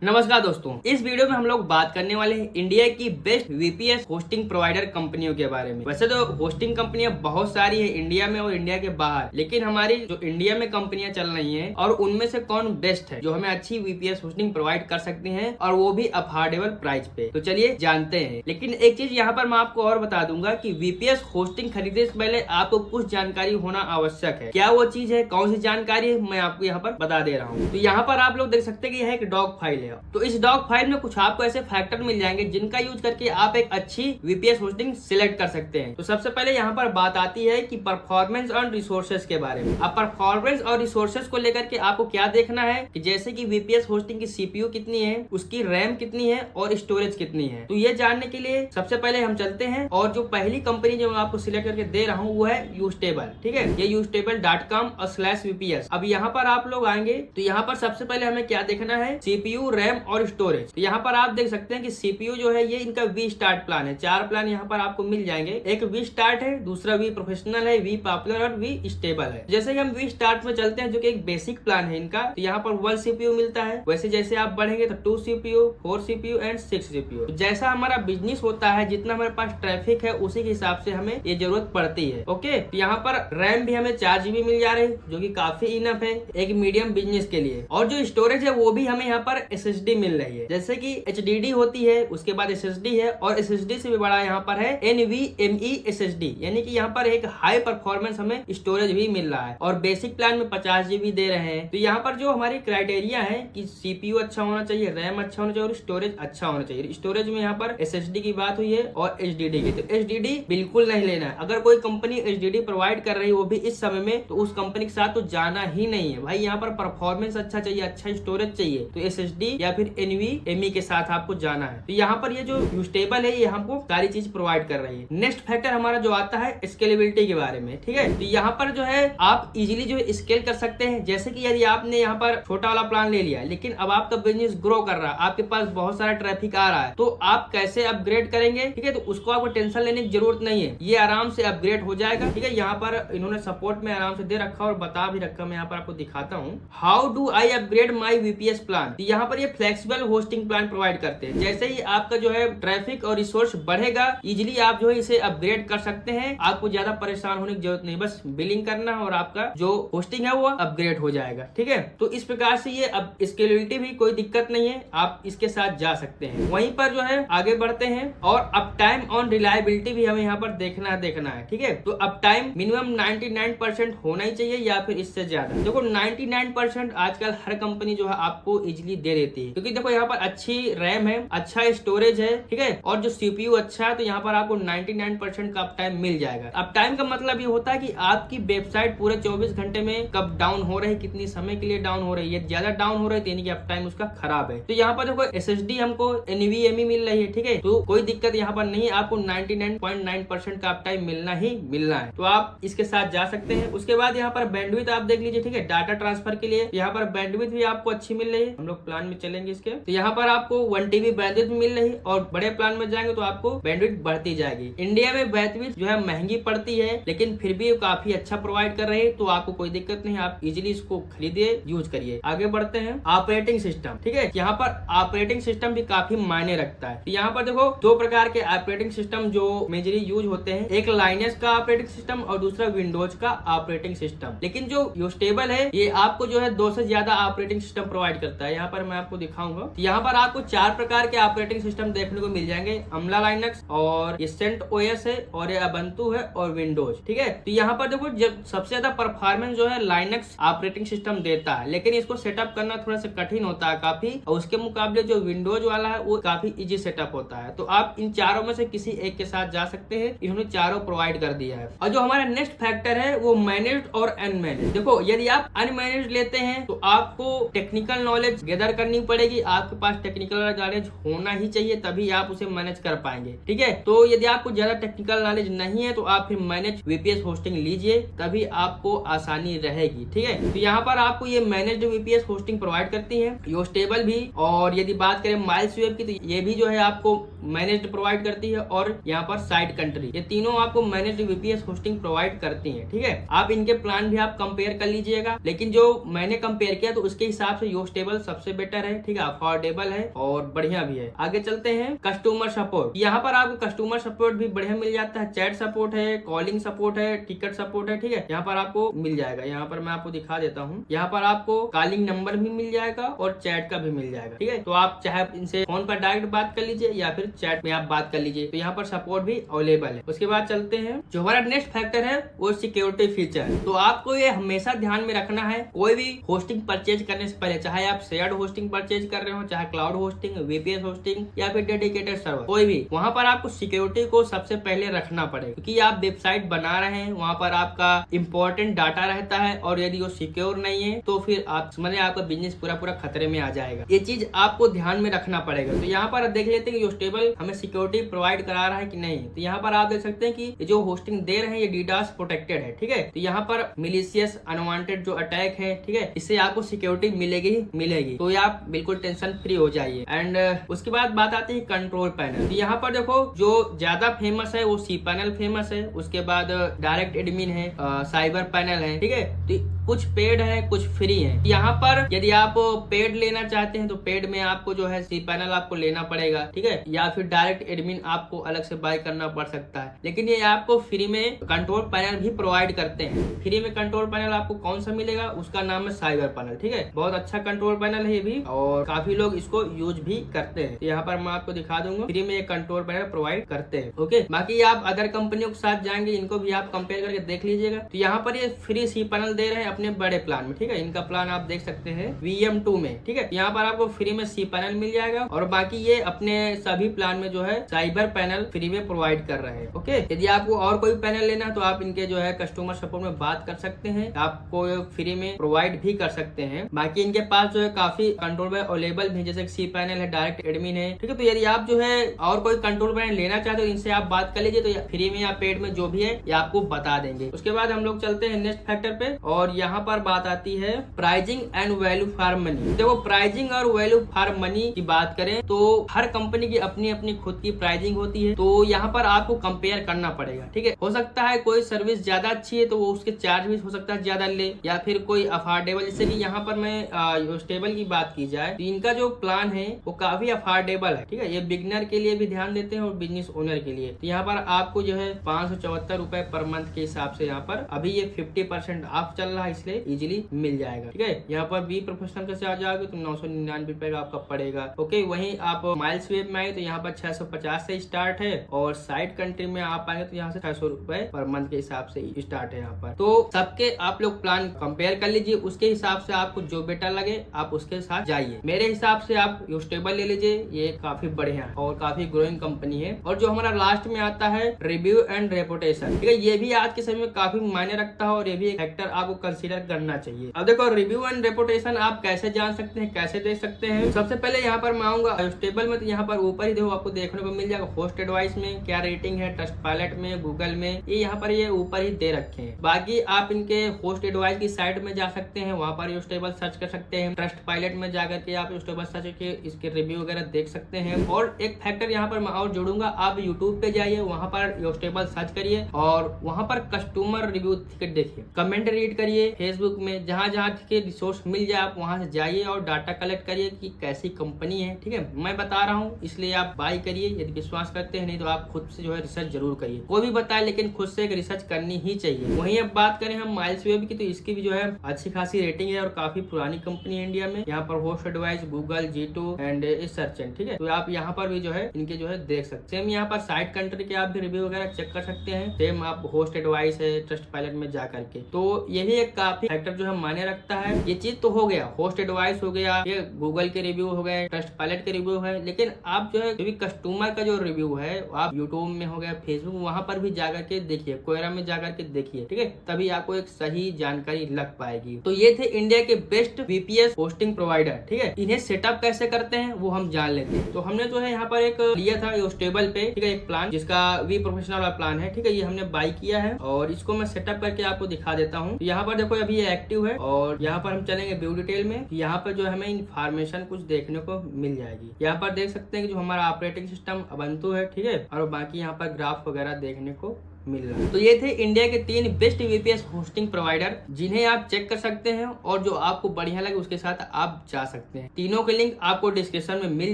नमस्कार दोस्तों, इस वीडियो में हम लोग बात करने वाले हैं इंडिया की बेस्ट वीपीएस होस्टिंग प्रोवाइडर कंपनियों के बारे में। वैसे तो होस्टिंग कंपनियां बहुत सारी है इंडिया में और इंडिया के बाहर, लेकिन हमारी जो इंडिया में कंपनियां चल रही हैं और उनमें से कौन बेस्ट है जो हमें अच्छी वीपीएस होस्टिंग प्रोवाइड कर सकती हैं और वो भी अफोर्डेबल प्राइस पे। तो चलिए जानते हैं। लेकिन एक चीज यहाँ पर मैं आपको और बता दूंगा कि वीपीएस होस्टिंग खरीदने से पहले आपको कुछ जानकारी होना आवश्यक है। क्या वो चीज है, कौन सी जानकारी है, मैं आपको यहाँ पर बता दे रहा हूँ। तो यहाँ पर आप लोग देख सकते हैं कि यह एक डॉक फाइल है। तो इस डॉक फाइल में कुछ आपको ऐसे फैक्टर मिल जाएंगे जिनका यूज करके आप एक अच्छी वीपीएस होस्टिंग सिलेक्ट कर सकते हैं। तो सबसे पहले यहाँ पर बात आती है कि परफॉर्मेंस और रिसोर्सेज के बारे में। अब परफॉर्मेंस और रिसोर्सेज को लेकर के आपको क्या देखना है कि जैसे कि वीपीएस होस्टिंग की सीपीयू कितनी है, उसकी रैम कितनी है और स्टोरेज कितनी है। तो ये जानने के लिए सबसे पहले हम चलते हैं और जो पहली कंपनी जो मैं आपको सिलेक्ट करके दे रहा हूँ वो है यूस्टेबल। ठीक है, ये ustable.com और /VPS। अब यहाँ पर आप लोग आएंगे तो यहाँ पर सबसे पहले हमें क्या देखना है, सीपीयू, रैम और स्टोरेज। तो यहाँ पर आप देख सकते हैं कि सीपीयू जो है ये इनका वी स्टार्ट प्लान है। 4 प्लान यहाँ पर आपको मिल जाएंगे। एक वी स्टार्ट है, दूसरा वी प्रोफेशनल है, वी पॉपुलर और वी स्टेबल है। जैसे कि हम वी स्टार्ट में चलते हैं जो कि एक बेसिक प्लान है इनका, तो यहाँ पर 1 सीपीयू मिलता है। वैसे जैसे आप बढ़ेंगे तो 2 सीपीयू, 4 सीपीयू एंड 6 सीपीयू। जैसा हमारा बिजनेस होता है, जितना हमारे पास ट्रैफिक है उसी के हिसाब से हमें ये जरूरत पड़ती है। ओके, तो यहाँ पर रैम भी हमें 4 GB मिल जा रही है जो कि काफी इनफ है एक मीडियम बिजनेस के लिए। और जो स्टोरेज है वो भी हमें यहाँ पर SSD मिल रही है। जैसे कि HDD होती है, उसके बाद SSD है और SSD से भी बड़ा यहाँ पर है NVMe SSD, यानी कि यहाँ पर एक हाई परफॉर्मेंस हमें स्टोरेज भी मिल रहा है। और बेसिक प्लान में 50 GB दे रहे हैं। तो यहाँ पर जो हमारी क्राइटेरिया है कि CPU अच्छा होना चाहिए, रैम अच्छा होना चाहिए और स्टोरेज अच्छा होना चाहिए। स्टोरेज में यहाँ पर SSD की बात हुई है और HDD की। तो HDD बिल्कुल नहीं लेना है। अगर कोई कंपनी HDD प्रोवाइड कर रही है वो भी इस समय में, तो उस कंपनी के साथ तो जाना ही नहीं है भाई। यहाँ पर परफॉर्मेंस अच्छा चाहिए, अच्छा स्टोरेज चाहिए, तो SSD या फिर NVMe के साथ आपको जाना है। तो यहाँ पर ये जो यूस्टेबल है ये हमको सारी चीज प्रोवाइड कर रही है। नेक्स्ट फैक्टर हमारा जो आता है स्केलेबिलिटी के बारे में। ठीक है, तो यहाँ पर जो है आप इजीली जो है स्केल कर सकते हैं। जैसे कि यदि आपने यहाँ पर छोटा वाला प्लान ले लिया, लेकिन अब आपका बिजनेस ग्रो कर रहा है, आपके पास बहुत सारा ट्रैफिक आ रहा है, तो आप कैसे अपग्रेड करेंगे। ठीक है, तो उसको आपको टेंशन लेने की जरूरत नहीं है, ये आराम से अपग्रेड हो जाएगा। ठीक है, यहाँ पर इन्होंने सपोर्ट में आराम से दे रखा और बता भी रखा। मैं यहाँ पर आपको दिखाता हूँ, how do I upgrade my VPS plan. यहाँ पर ये फ्लेक्सिबल होस्टिंग प्लान प्रोवाइड करते हैं। जैसे ही आपका जो है ट्रैफिक और रिसोर्स बढ़ेगा, इजीली आप जो है इसे अपग्रेड कर सकते हैं। आपको ज्यादा परेशान होने की जरूरत नहीं, बस बिलिंग करना और आपका जो होस्टिंग है वो अपग्रेड हो जाएगा। ठीक है, तो इस प्रकार से ये अब स्केलेबिलिटी भी कोई दिक्कत नहीं है, आप इसके साथ जा सकते हैं। वहीं पर जो है आगे बढ़ते हैं और अप टाइम ऑन रिलायबिलिटी भी हमें यहाँ पर देखना है। ठीक है, तो अप टाइम मिनिमम 99% होना ही चाहिए या फिर इससे ज्यादा। देखो 99% आजकल हर कंपनी जो है आपको इजिली दे देती है, क्योंकि देखो यहाँ पर अच्छी रैम है, अच्छा स्टोरेज है। ठीक है, और जो सीपीयू अच्छा है, तो यहाँ पर आपको 99% का अप टाइम मिल जाएगा। अप टाइम का मतलब ये होता है कि आपकी वेबसाइट पूरे 24 घंटे में कब डाउन हो रही है, कितनी समय के लिए डाउन हो रही है। ज्यादा डाउन हो रही है यानी कि अप टाइम उसका खराब है। तो यहाँ पर देखो SSD हमको NVMe मिल रही है। ठीक है, तो कोई दिक्कत यहाँ पर नहीं, आपको 99.9% का अप टाइम मिलना ही मिलना है, तो आप इसके साथ जा सकते हैं। उसके बाद यहाँ पर बैंडविड्थ आप देख लीजिए। ठीक है, डाटा ट्रांसफर के लिए यहाँ पर बैंडविड्थ भी आपको अच्छी मिल रही है। हम लोग प्लान में चलेंगे इसके, तो यहाँ पर आपको 1 TB बैंडविड्थ मिल रही है और बड़े प्लान में जाएंगे तो आपको बैंडविड्थ बढ़ती जाएगी। इंडिया में बैंडविड्थ जो है महंगी पड़ती है, लेकिन फिर भी काफी अच्छा प्रोवाइड कर रहे हैं, तो आपको कोई दिक्कत नहीं, आप इजीली इसको खरीदिए, यूज करिए। आगे बढ़ते हैं, ऑपरेटिंग सिस्टम। ठीक है, यहाँ पर ऑपरेटिंग सिस्टम भी काफी मायने रखता है। तो यहाँ पर देखो 2 प्रकार के ऑपरेटिंग सिस्टम जो मेजरली यूज होते हैं, एक लाइनस का ऑपरेटिंग सिस्टम और दूसरा विंडोज का ऑपरेटिंग सिस्टम। लेकिन जो यूस्टेबल है ये आपको जो है 2 से ज्यादा ऑपरेटिंग सिस्टम प्रोवाइड करता है। यहाँ पर मैं आपको दिखाऊंगा, यहाँ पर आपको 4 प्रकार के ऑपरेटिंग सिस्टम देखने को मिल जाएंगे। अमला लाइनक्स और ये सेंट ओएस है और ये ubuntu है और विंडोज। ठीक है, तो यहाँ पर देखो जब सबसे ज्यादा परफॉर्मेंस जो है लाइनक्स ऑपरेटिंग सिस्टम देता है, लेकिन इसको सेटअप करना थोड़ा सा कठिन होता है काफी, और उसके मुकाबले जो विंडोज वाला है वो काफी इजी सेटअप होता है। तो आप इन चारों में से किसी एक के साथ जा सकते हैं, इन्होंने चारों प्रोवाइड कर दिया है। और जो हमारा नेक्स्ट फैक्टर है वो मैनेज्ड और अनमैनेज्ड। देखो यदि आप अनमैनेज्ड लेते हैं तो आपको टेक्निकल नॉलेज गैदर करनी पड़ेगी, आपके पास टेक्निकल नॉलेज होना ही चाहिए, तभी आप उसे मैनेज कर पाएंगे। ठीक है, तो यदि आपको ज्यादा टेक्निकल नॉलेज नहीं है तो आप फिर मैनेज वीपीएस होस्टिंग लीजिए, तभी आपको आसानी रहेगी। ठीक है, तो यहाँ पर आपको ये मैनेज्ड वीपीएस होस्टिंग प्रोवाइड करती है, यूस्टेबल भी। और यदि बात करें माइल्सवेव की, तो ये भी जो है आपको मैनेज्ड प्रोवाइड करती है, और यहाँ पर साइड कंट्री, ये तीनों आपको मैनेज्ड वीपीएस होस्टिंग प्रोवाइड करती है। ठीक है, आप इनके प्लान भी आप कंपेयर कर लीजिएगा, लेकिन जो मैंने कंपेयर किया तो उसके हिसाब से यूस्टेबल सबसे बेटर है, ठीक है, अफोर्डेबल है और बढ़िया भी है। आगे चलते हैं कस्टमर सपोर्ट। यहाँ पर आपको कस्टमर सपोर्ट भी बढ़िया मिल जाता है, चैट सपोर्ट है, कॉलिंग सपोर्ट है, टिकट सपोर्ट है, ठीक है, यहाँ पर आपको मिल जाएगा। यहाँ पर मैं आपको दिखा देता हूँ, यहाँ पर आपको कॉलिंग नंबर भी मिल जाएगा और चैट का भी मिल जाएगा, ठीक है। तो आप चाहे इनसे फोन पर डायरेक्ट बात कर लीजिए या फिर चैट में आप बात कर लीजिए, तो यहाँ पर सपोर्ट भी अवेलेबल है। उसके बाद चलते हैं जो हमारा नेक्स्ट फैक्टर है वो सिक्योरिटी फीचर। तो आपको ये हमेशा ध्यान में रखना है, कोई भी होस्टिंग परचेज करने से पहले, चाहे आप शेयर्ड होस्टिंग परचेज कर रहे हो, चाहे क्लाउड होस्टिंग, वीपीएस होस्टिंग या फिर डेडिकेटेड सर्वर, कोई भी, वहां पर आपको सिक्योरिटी को सबसे पहले रखना पड़ेगा, क्योंकि आप वेबसाइट बना रहे हैं, वहां पर आपका इंपॉर्टेंट डाटा रहता है और यदि वो सिक्योर नहीं है तो फिर आप समझे आपका बिजनेस पूरा खतरे में आ जाएगा। ये चीज आपको ध्यान में रखना पड़ेगा। तो यहाँ पर देख लेते हैं कि योस्टेबल हमें सिक्योरिटी प्रोवाइड करा रहा है कि नहीं। तो यहाँ पर आप देख सकते हैं कि जो होस्टिंग दे रहे हैं ये डीडॉस प्रोटेक्टेड है, ठीक है। तो यहाँ पर मिलिशियस अनवांटेड जो अटैक है, ठीक है, इससे आपको सिक्योरिटी मिलेगी ही मिलेगी, तो आप बिल्कुल टेंशन फ्री हो जाइए। एंड उसके बाद बात आती है कंट्रोल पैनल। तो यहाँ पर देखो जो ज्यादा फेमस है वो cPanel फेमस है, उसके बाद डायरेक्ट एडमिन है, साइबर पैनल है, ठीक है। तो कुछ पेड है, कुछ फ्री है। यहाँ पर यदि आप पेड लेना चाहते हैं तो पेड में आपको जो है cPanel आपको लेना पड़ेगा, ठीक है, या फिर डायरेक्ट एडमिन आपको अलग से बाय करना पड़ सकता है। लेकिन ये आपको फ्री में कंट्रोल पैनल भी प्रोवाइड करते हैं। फ्री में कंट्रोल पैनल आपको कौन सा मिलेगा, उसका नाम है साइबर पैनल, ठीक है। बहुत अच्छा कंट्रोल पैनल है ये भी और काफी लोग इसको यूज भी करते हैं। यहाँ पर मैं आपको दिखा दूंगा, फ्री में एक कंट्रोल पैनल प्रोवाइड करते हैं। ओके, बाकी आप अदर कंपनियों के साथ जाएंगे, इनको भी आप कंपेयर करके देख लीजिएगा। तो यहाँ पर ये फ्री cPanel दे रहे हैं अपने बड़े प्लान में, ठीक है। इनका प्लान आप देख सकते हैं VM2 में, ठीक है। यहाँ पर आपको फ्री में cPanel मिल जाएगा और बाकी ये अपने सभी प्लान में जो है साइबर पैनल फ्री में प्रोवाइड कर रहे हैं। ओके, यदि आपको और कोई पैनल लेना है तो आप इनके जो है कस्टमर सपोर्ट में बात कर सकते हैं, आपको फ्री में प्रोवाइड भी कर सकते हैं। बाकी इनके पास जो है काफी कंट्रोल अवेलेबल भी, जैसे cPanel है, डायरेक्ट एडमिन है, ठीक है। तो यदि आप जो है और कोई कंट्रोल पैनल लेना चाहते हो इनसे आप बात कर लीजिए, तो फ्री में या पेड में जो भी है ये आपको बता देंगे। उसके बाद हम लोग चलते हैं नेक्स्ट फैक्टर पे और यहाँ पर बात आती है pricing and value for money. देखो प्राइसिंग और वैल्यू फॉर मनी की बात करें तो हर कंपनी की अपनी अपनी खुद की प्राइसिंग होती है, तो यहाँ पर आपको कंपेयर करना पड़ेगा, ठीक है। हो सकता है कोई सर्विस ज्यादा अच्छी है तो वो उसके चार्ज भी हो सकता है ज्यादा ले, या फिर कोई अफोर्डेबल, जैसे कि यहाँ पर मैं योस्टेबल की बात की जाए तो इनका जो प्लान है वो काफी अफोर्डेबल है, ठीक है। ये बिगनर के लिए भी ध्यान देते हैं और बिजनेस ओनर के लिए। तो यहाँ पर आपको जो है 574 रुपए पर मंथ के हिसाब से यहाँ पर अभी ये 50% ऑफ चल रहा है, इसलिए इजीली मिल जाएगा, ठीक है। यहाँ पर बी प्रोफेशनल के साथ जाओगे तो 999 रुपए का आपका पड़ेगा। ओके, वहीं आप माइल्स वेब में आए तो यहाँ पर 650 से स्टार्ट है और साइड कंट्री में आप आएंगे तो यहाँ से 600 रुपए पर मंथ के हिसाब से स्टार्ट है यहाँ पर। तो सबके आप लोग प्लान कंपेयर कर लीजिए, उसके हिसाब से आपको जो बेटर लगे आप उसके साथ जाइए। मेरे हिसाब से आप योस्टेबल ले लीजिए, ये काफी बढ़िया है और काफी ग्रोइंग कंपनी है। और जो हमारा लास्ट में आता है रिव्यू एंड रेपुटेशन, ठीक है, ये भी आज के समय में काफी मायने रखता है और ये भी एक फैक्टर आपको कंसीडर करना चाहिए। अब देखो रिव्यू एंड रेपुटेशन आप कैसे जान सकते हैं, कैसे देख सकते हैं। सबसे पहले यहाँ पर मैं आऊंगा योस्टेबल में, तो यहाँ पर ऊपर ही देखो आपको देखने को मिल जाएगा होस्ट एडवाइस में क्या रेटिंग है, ट्रस्टपाइलट में, गूगल में, ये यहाँ पर ये ऊपर ही दे रखे हैं। बाकी आप इनके होस्ट एडवाइस की साइट में जा सकते हैं, वहाँ पर योस्टेबल सर्च कर सकते हैं। ट्रस्टपाइलट में जाकर के आप योस्टेबल सर्च करके इसके रिव्यू वगैरह देख सकते हैं। और एक फैक्टर यहाँ पर मैं और जोड़ूंगा, आप यूट्यूब पे जाइए, वहाँ पर योस्टेबल सर्च करिए और वहाँ पर कस्टमर रिव्यू देखिए, कमेंट रीड करिए। फेसबुक में जहाँ के रिसोर्स मिल जाए आप वहाँ से जाइए और डाटा कलेक्ट करिए कि कैसी कंपनी है, ठीक है। मैं बता रहा हूँ इसलिए आप बाय करिए, यदि विश्वास करते हैं, नहीं तो आप खुद से जो है रिसर्च जरूर करिए। कोई भी बताए लेकिन खुद से एक रिसर्च करनी ही चाहिए। वहीं अब बात करें हम माइल्स वेब की, तो इसकी भी जो है अच्छी खासी रेटिंग है और काफी पुरानी कंपनी है इंडिया में। यहाँ पर host advice, Google, G2 and search, ठीक है। तो आप यहाँ पर भी जो है इनके जो है देख सकते हैं। यहाँ पर साइड कंट्री के आप भी रिव्यू वगैरह चेक कर सकते हैं। सेम आप होस्ट एडवाइस है ट्रस्टपाइलट में जा करके, तो यही एक काफी फैक्टर जो है माने रखता है। ये चीज तो हो गया, होस्ट एडवाइस हो गया, ये गूगल के रिव्यू हो गए, ट्रस्टपाइलट के रिव्यू है। लेकिन आप जो है जो भी कस्टमर का जो रिव्यू है आप यूट्यूब में हो गया, फेसबुक, वहां पर भी जाकर के देखिए, कोयरा में जाकर के देखिए, ठीक है, तभी आपको एक सही जानकारी लग पाएगी। तो ये थे इंडिया के बेस्ट VPS होस्टिंग प्रोवाइडर, ठीक है। इन्हें सेटअप कैसे करते हैं वो हम जान लेते हैं। तो हमने जो है यहाँ पर एक लिया था योस्टेबल पे, ठीक है, एक प्लान जिसका वी प्रोफेशनल वाला प्लान है, ठीक है। ये हमने बाय किया है और इसको मैं सेटअप करके आपको दिखा देता हूँ। यहाँ पर देखो अभी ये एक्टिव है और यहाँ पर हम चलेंगे व्यू डिटेल में। यहाँ पर जो हमें इन्फॉर्मेशन कुछ देखने को मिल जाएगी। यहाँ पर देख सकते हैं कि जो हमारा ऑपरेटिंग सिस्टम ubuntu है, ठीक है, और बाकी यहाँ पर ग्राफ वगैरह देखने को मिल रहा है। तो ये थे इंडिया के 3 बेस्ट वीपीएस होस्टिंग प्रोवाइडर जिन्हें आप चेक कर सकते हैं और जो आपको बढ़िया लगे उसके साथ आप जा सकते हैं। तीनों की लिंक आपको डिस्क्रिप्शन में मिल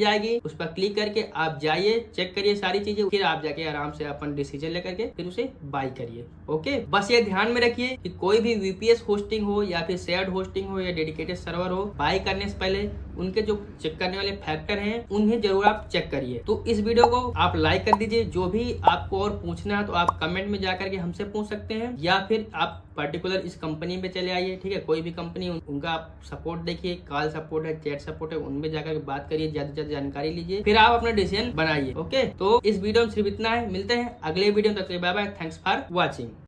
जाएगी, उस पर क्लिक करके आप जाइए, चेक करिए सारी चीजें, फिर आप जाके आराम से अपन डिसीजन लेकर के फिर उसे बाय करिए। ओके, बस ये ध्यान में रखिए कि कोई भी वीपीएस होस्टिंग हो या फिर शेयर्ड होस्टिंग हो या डेडिकेटेड सर्वर हो, बाय करने से पहले उनके जो चेक करने वाले फैक्टर हैं उन्हें जरूर आप चेक करिए। तो इस वीडियो को आप लाइक कर दीजिए। जो भी आपको और पूछना है तो आप कमेंट में जाकर के हमसे पूछ सकते हैं, या फिर आप पर्टिकुलर इस कंपनी पे चले आइए। ठीक है, कोई भी कंपनी उनका आप सपोर्ट देखिए, कॉल सपोर्ट है, चैट सपोर्ट है, उनमें जाकर बात करिए, ज्यादा से ज्यादा जानकारी लीजिए, फिर आप अपना डिसीजन बनाइए। ओके, तो इस वीडियो में सिर्फ इतना है, मिलते हैं अगले वीडियो में, तब तक bye bye, thanks for watching.